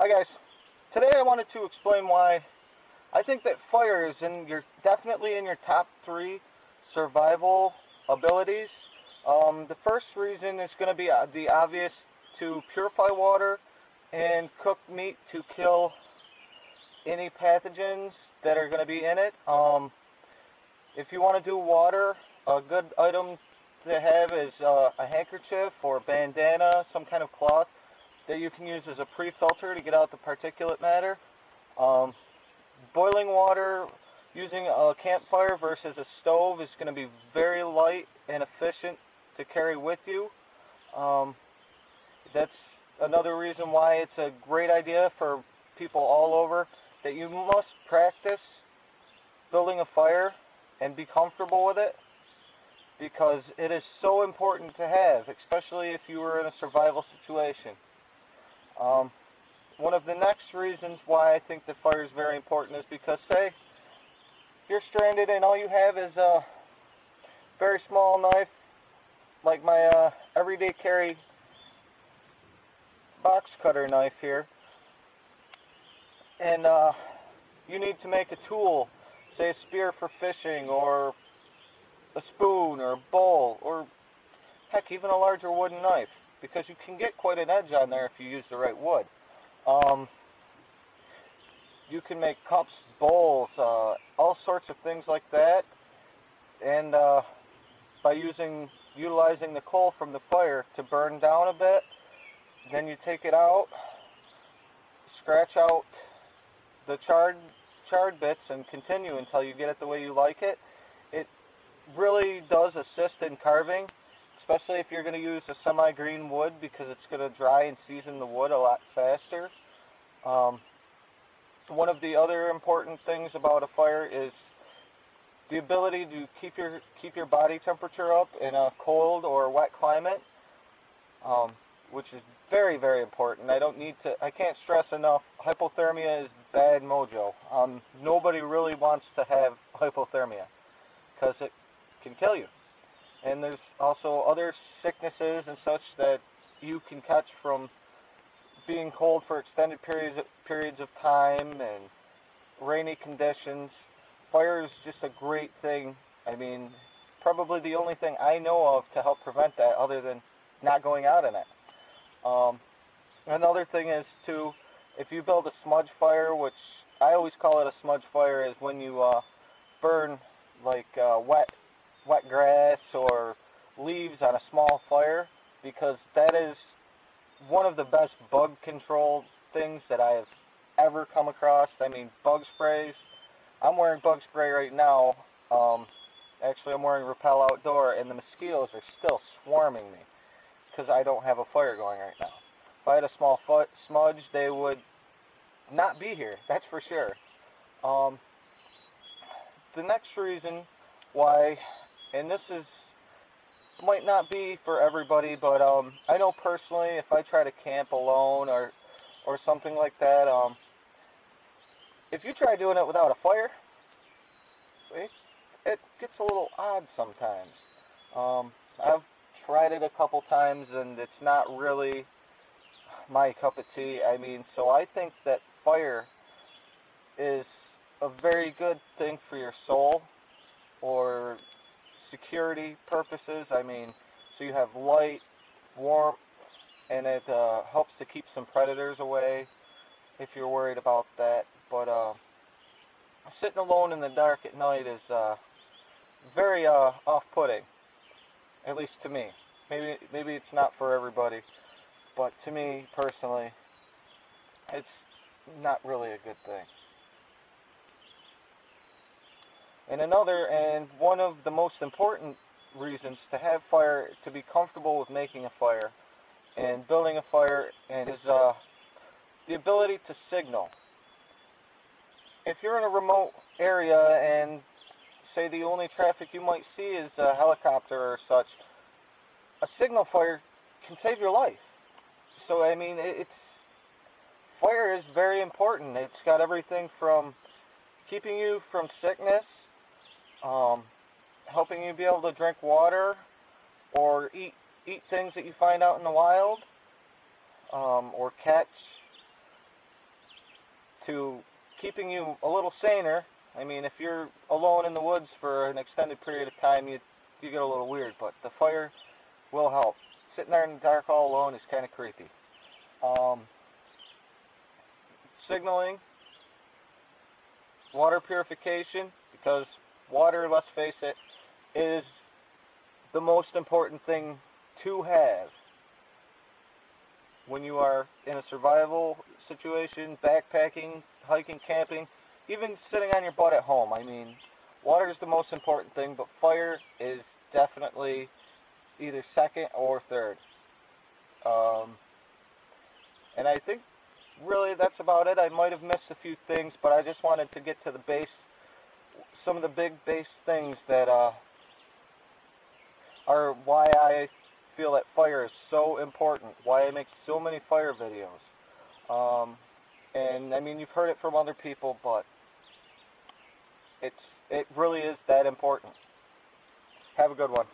Hi guys. Today I wanted to explain why I think that fire is definitely in your top 3 survival abilities. The first reason is going to be the obvious, to purify water and cook meat to kill any pathogens that are going to be in it. If you want to do water, a good item to have is a handkerchief or bandana, some kind of cloth that you can use as a pre-filter to get out the particulate matter. Boiling water using a campfire versus a stove is going to be very light and efficient to carry with you. That's another reason why it's a great idea for people all over, that you must practice building a fire and be comfortable with it, because it is so important to have, especially if you were in a survival situation. One of the next reasons why I think the fire is very important is because, say, you're stranded and all you have is a very small knife, like my everyday carry box cutter knife here, and you need to make a tool, say a spear for fishing, or a spoon, or a bowl, or heck, even a larger wooden knife, because you can get quite an edge on there if you use the right wood. You can make cups, bowls, all sorts of things like that, and by utilizing the coal from the fire to burn down a bit, then you take it out, scratch out the charred bits, and continue until you get it the way you like it. It really does assist in carving, especially if you're going to use a semi-green wood, because it's going to dry and season the wood a lot faster. One of the other important things about a fire is the ability to keep your body temperature up in a cold or wet climate, which is very, very important. I can't stress enough, hypothermia is bad mojo. Nobody really wants to have hypothermia, because it can kill you. And there's also other sicknesses and such that you can catch from being cold for extended periods of time and rainy conditions. Fire is just a great thing. I mean, probably the only thing I know of to help prevent that, other than not going out in it. Another thing is, too, if you build a smudge fire, which I always call it a smudge fire, is when you burn like wet grass or leaves on a small fire, because that is one of the best bug control things that I have ever come across. I mean, bug sprays. I'm wearing bug spray right now. Actually, I'm wearing Repel Outdoor, and the mosquitoes are still swarming me because I don't have a fire going right now. If I had a small smudge, they would not be here, that's for sure. The next reason why, and this might not be for everybody, but I know personally, if I try to camp alone or something like that, if you try doing it without a fire, it gets a little odd sometimes. I've tried it a couple times, and it's not really my cup of tea. I mean, so I think that fire is a very good thing for your soul, or security purposes. I mean, so you have light, warmth, and it helps to keep some predators away if you're worried about that. But sitting alone in the dark at night is very off-putting, at least to me. Maybe it's not for everybody, but to me personally, it's not really a good thing. And one of the most important reasons to have fire, to be comfortable with making a fire and building a fire, is the ability to signal. If you're in a remote area and, say, the only traffic you might see is a helicopter or such, a signal fire can save your life. So, I mean, fire is very important. It's got everything from keeping you from sickness, helping you be able to drink water or eat things that you find out in the wild, or catch to keeping you a little saner. I mean, if you're alone in the woods for an extended period of time, you get a little weird, but the fire will help. Sitting there in the dark all alone is kind of creepy. Signaling, water purification, because water, let's face it, is the most important thing to have when you are in a survival situation, backpacking, hiking, camping, even sitting on your butt at home. I mean, water is the most important thing, but fire is definitely either second or third. And I think really that's about it. I might have missed a few things, but I just wanted to get to the base, some of the big base things that are why I feel that fire is so important, why I make so many fire videos. And I mean, you've heard it from other people, but it really is that important. Have a good one.